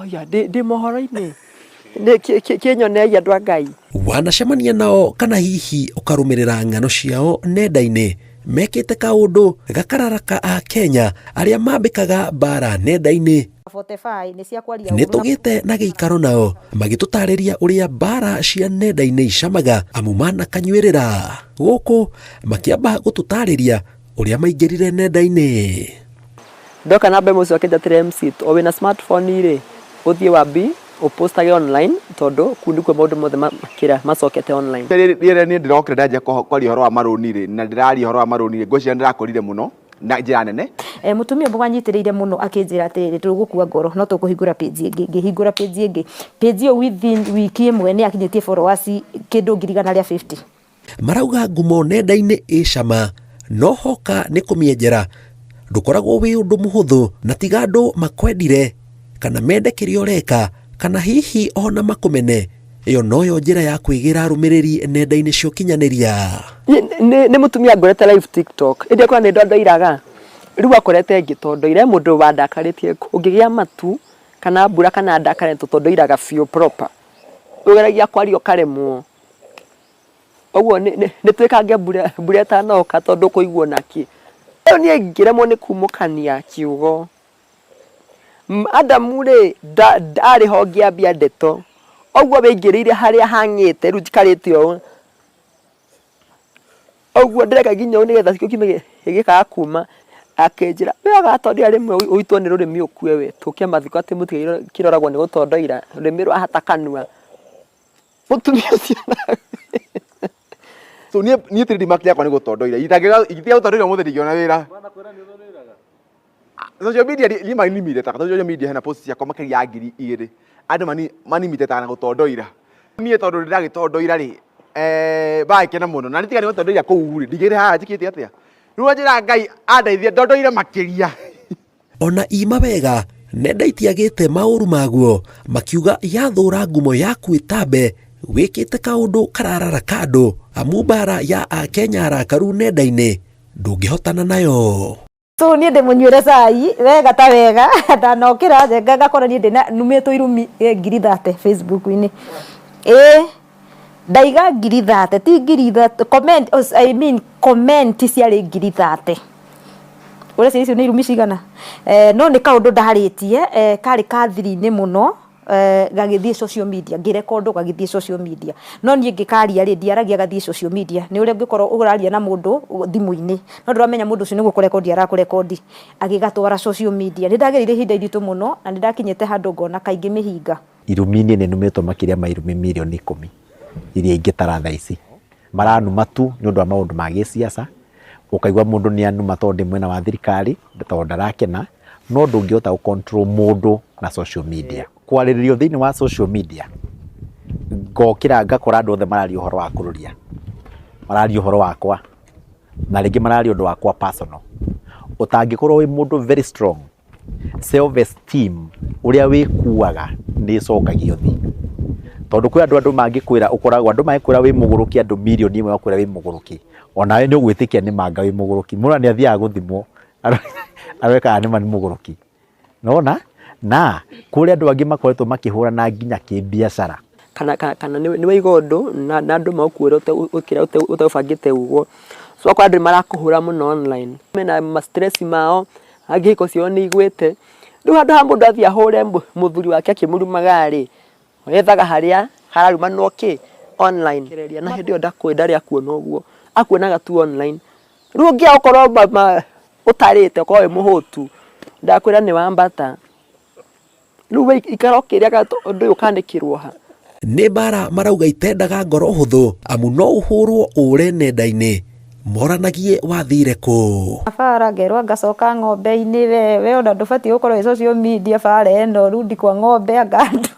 ya ndi mohoro-ini kinyone ya ndwangai wanacemania nao kana hihi ukarumirira ng'ano ciao nenda-inĩ mekĩte kaũndũ gakararaka a Kenya arĩa mambĩkaga bara nenda-inĩ. Nĩtũgĩte na gĩikaro nao magĩtũtarĩria ũrĩa bara cia nenda-inĩ icamaga amu manakanyuĩrĩra gũkũ makĩamba gũtũtarĩria ũrĩa maingĩrire nenda-inĩ. Ndoka na mbe mũcio akĩnjatĩra MC o wĩna smartphone rĩ ũthiĩ wambi upostage online tondu kundi kwa maundu mothe makira macokete online. Rĩrĩa niĩ ndĩrokire ndaje kwaria ũhoro wa marũni rĩ na ndĩraria ũhoro wa marũni rĩ ngwĩciria ndĩrakorire mũno na njĩra nene. Mutumia ũmwe wanyitĩrĩire mũno akĩnjĩra atĩ tũgũkua ngoro no tũkũhingũra page ĩngĩ ngĩhingũra page ĩngĩ page ĩyo within wiki ĩmwe nĩ akinyĩtie followers kĩndũ 150. Marauga ngumo nenda-inĩ ĩcama no hoka nĩ kũmĩenjera ndũkoragwo wĩ ũndũ mũhũthũ na tiga andũ makwendire kana mende kĩrĩa ũreka kana hihi ona makũmene iyo noyo njĩra ya kwĩgĩra arũmĩrĩri nenda-inĩ cia ũkinyanĩria. Nĩ mutumia ngorete live TikTok ĩndĩ kwa nĩ ndondoiraga rĩu akorete ngĩtondoira mũndũ wandakarĩtie ũngĩgĩa matu kana mbura kana ndakare tũtondoiraga biũ proper ũgeragia kwario karemwo ũguo nĩ twĩkange mbura ĩtanoka tondũ kũiguo naki rĩu niĩ ngĩremwo nĩ kumũkania kiugo. Adamu rĩ arĩ ho ngĩambia ndeto ũguo wĩingĩrĩire harĩa hang'ĩte rĩu njikarĩte ũũ ũguo ndĩreka nginya ũũ nĩgetha cikio kime gĩkaga kuma akĩnjĩra wega tondu rĩmwe ũitwo nĩ rũrĩmĩ ũkue we tũkia mathiko atĩ mũtiga kĩroragwo nĩ gũtondoira rũrĩmĩ rwahata kanua mũtumia ũcio. So niĩ tĩrĩ mark yakwa nĩ gũtondoira ingĩtiga gũtondoira mũthĩ ndingĩona wĩra. Social media lima inimire taka social media hena post cia koma kĩria 2,000 andũ manimite taka na gũtondoira. Niĩ tondũ ndĩragĩtondoira rĩ bakena mũno na nĩtiga nĩ gũtondoira kũu rĩ ndigĩre haha njikĩte atĩa rĩu njĩra Ngai andeithie ndondoire makĩria. Ona ima wega nenda itiagĩte maũru maguo makiuga yathũra ngumo yaku ĩtambe wĩkĩte kaũndũ kararara kando amu bara ya Akenya arakaru nenda-inĩ ndũngĩhotana nayo. So niĩ ndĩmũnyuĩre cai wega ta wega ndanokĩra njenga ngakora niĩ numĩtwo Irumi 30 Facebook-inĩ ndaiga 30 ti 30 comment comment ciarĩ 30 ũrĩa icio nĩ Irumi cigana no nĩ kaũndũ ndarĩtie karĩ kathiri-inĩ mũno gagĩthiĩ social media ngĩrekondo gagĩthiĩ social media no niĩ ngĩkaria rĩ ndiaragia gathiĩ social media nĩ ũrĩa ũngĩkorwo ũraria na mũndũ thimũ-inĩ no ndũramenya mũndũ ũcio nĩ gũkũrekondi arakũrekondi agĩgatwara social media nĩ ndagerire ihinda iritũ mũno na nĩ ndakinyĩte handũ ngona kaingĩ mĩhinga. Irumi-inĩ nĩ numĩtwo makĩria ma Irumi milioni 10 iria ingĩtara thaa ici maranuma tu nĩ ũndũ wa maũndũ ma gĩsiasa ũkaigua mũndũ nĩ anuma tondũ mwena wa thirikari tondũ ndarakena no ndũngĩhota gũcontrol mũndũ na social media. Kwarĩrĩrio thĩinĩ wa social media ngokĩra ngakora andũ othe mararia ũhoro wa kũrũria mararia ũhoro wakwa na rĩngĩ mararia ũndũ wakwa personal ũtangĩkorwo wĩ mũndũ very strong self esteem ũrĩa wĩkuaga nĩ ĩcokagio thĩ tondũ kwĩ andũ mangĩkwĩra ũkoragwo andũ mangĩkwĩra wĩ mũgũrũki andũ milioni ĩmwe makwĩra wĩ mũgũrũki onawe nĩ ũgwĩtĩkia nĩ manga wĩ mũgũrũki mũndũ nĩ athiaga gũthimwo arekaga nĩ mani mũgũrũki nona na kũrĩa andũ angĩ makoretwo makĩhũrana nginya kĩbiacara kana nĩ waiga ũndũ na andũ makuĩra ũtabangĩte ũguo so kwa andũ marakũhũra mũno online mena ma stress mao angĩko cio nĩ igwĩte rĩu handũ ha mũndũ athiĩ ahũre mũthuri wake akĩmurumaga rĩ ethaga harĩa hararumanwo kĩ online na hĩndĩ ĩyo ndakwenda rĩa kuona ũguo akuonaga tu online rĩu ũngĩa ũkorwo ũtarĩte ũkorwo wĩ mũhũtu ndakwĩra nĩ wambata rĩu ikara ũkĩrĩaga ũndũ ũyũ ũkandĩkĩrwo ha. Nĩ bara marauga itendaga ngoro hũthũ amu no ũhũrwo ũre nenda-inĩ moranagie wathire kũ. Bara ngerwa ngacoka ng'ombe-inĩ we ona ndũbatiĩ gũkorwo wĩ social media bara ĩno rundi kwa ng'ombe angandu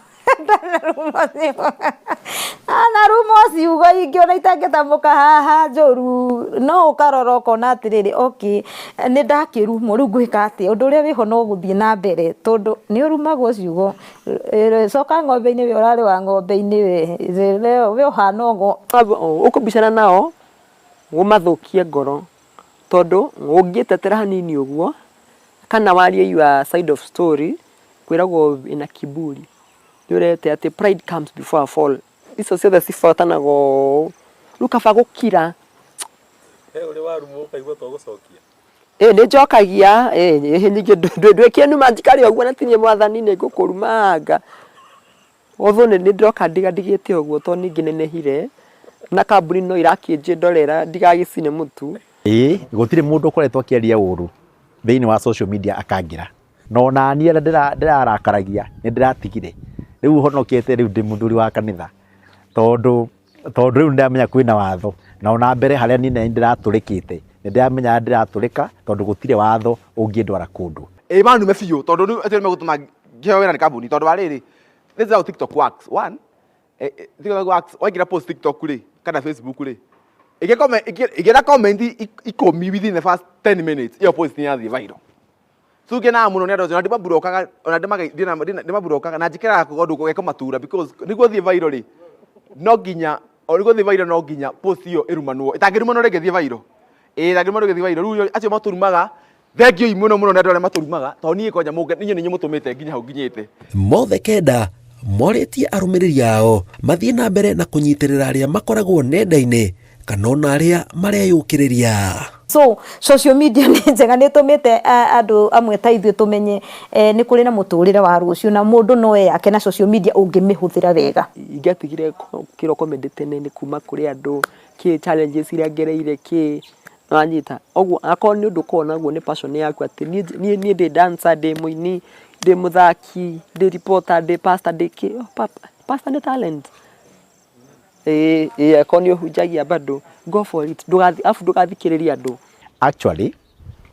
anarumo ciugo ingĩ ona itangĩtamũka haha njũru no ũkarora ũkona atĩrĩrĩ okay nĩ ndakĩrumwo rĩu ngwĩka atĩa ũndũ ũrĩa wĩho no gũthiĩ na mbere tondũ nĩ ũrumagwo ciugo coka ng'ombe-inĩ we ũrarĩ wa ng'ombe-inĩ we ũhana ũgo ũkũbicana nao gũmathũkie ngoro tondũ ũngĩtetera hanini ũguo kana warie your side of story kwiragwo ina kiburi nĩũrete atĩ pride comes before a fall. Icio ciothe cibatanago rukaba gukira uri warumo ukaigua to gucokia nĩ njokagia nyingĩ ndwĩkie numa njikari ũguo na tinie mwathani nĩ ngũkũrumanga otho nĩ ndĩroka ndigĩte ũguo to ningĩ nenehire na kambuni no irakĩnjindorera ndigagĩcine mũtu. Gũtirĩ mũndũ ũkoretwo akĩaria ũru thĩinĩ wa social media akangira no na niĩ ndĩrarakaragia nĩ ndĩratigire rĩu honokete rĩu ndĩ mũthuri wa kanitha tondũ rĩu ndĩramenya kwĩna watho na ona mbere harĩa niĩ ndĩratũrĩkĩte nĩ ndĩramenya ndĩratũrĩka tondũ gũtirĩ watho ũngĩndwara kũndũ. Manume biũ tondũ rĩu atĩ megũtũma ngĩheo wĩra nĩ kambuni tondũ wa rĩrĩ this is how TikTok works. One, TikTok works waingĩra post TikTok rĩ kana Facebook rĩ igĩra comment ikũmi within the first 10 minutes iyo post nĩ yathiĩ viral. So ngena muno nĩ andũ ndĩmaburokaga ona ndĩmaburokaga na njĩkĩraga kũgondũ gũgeka matura because nĩguo thiĩ viral rĩ no nginya o nĩguo thiĩ viral no nginya post iyo ĩrumanwo ĩtangĩrumanwo rĩngĩ thiĩ viral ĩtangĩrumanwo rĩngĩ thiĩ viral rĩu acio maturumaga thengio mũno nĩ andũ arĩa maturumaga to niĩ kwanja niĩ nĩ mũtũmĩte nginya hau nginyĩte mothe kenda morĩtie arũmĩrĩri ao mathiĩ na mbere na kũnyitĩrĩra arĩa makoragwo nenda-inĩ kana ona arĩa mareyũkĩrĩria. So social media nĩ njega nĩ tũmĩte andũ amwe ta ithuĩ tũmenye nĩ kũrĩ na mũtũrĩre wa rũciũ na mũndũ no yake na social media ũngĩmĩhũthĩra wega. Ingĩatigire kĩroko mendetene nĩ kuma kũrĩ andũ kĩ challenges iria ngereire kĩ nanyita oguo akorwo nĩ ũndũ ũkorwo naguo nĩ passion yaku atĩ niĩ ndĩ dancer ndĩ mũini ndĩ mũthaki ndĩ reporter ndĩ pastor ndĩ kĩ pastor nĩ talent akorwo nĩ ũhunjagia bado go for it ndũgathikĩrĩria andũ. Actually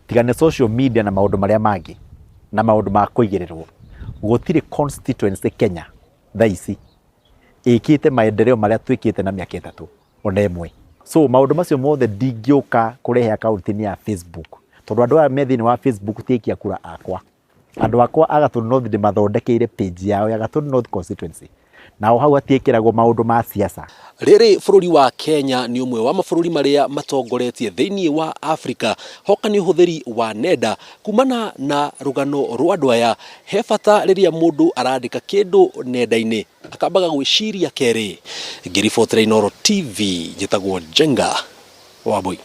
tiga nĩ social media na maũndũ marĩa mangĩ na maũndũ ma kũigĩrĩrwo gũtirĩ constituency Kenya thaa ici ĩkĩte maendeleo marĩa twĩkĩte na mĩaka 3 ona ĩmwe. So maũndũ macio mothe ndingĩũka kũrehe akaunti-inĩ ya Facebook tondũ andũ aya me thĩinĩ wa Facebook tiĩkia kura akwa andũ akwa Agatũndũ North ndĩmathondekeire page yao ya Agatũndũ North constituency nao hau atiĩkĩragwo maũndũ ma siasa. Rĩrĩ bũrũri wa Kenya nĩ ũmwe wa mabũrũri marĩa matongoretie thĩinĩ wa Afrika hoka nĩ ũhũthĩri wa nenda kumana na rũgano rwa andũ aya he bata rĩrĩa mũndũ arandĩka kĩndũ nenda-inĩ akambaga gwĩciria kerĩ. Ngĩribotera Inooro TV njĩtagwo Jenga Wambui.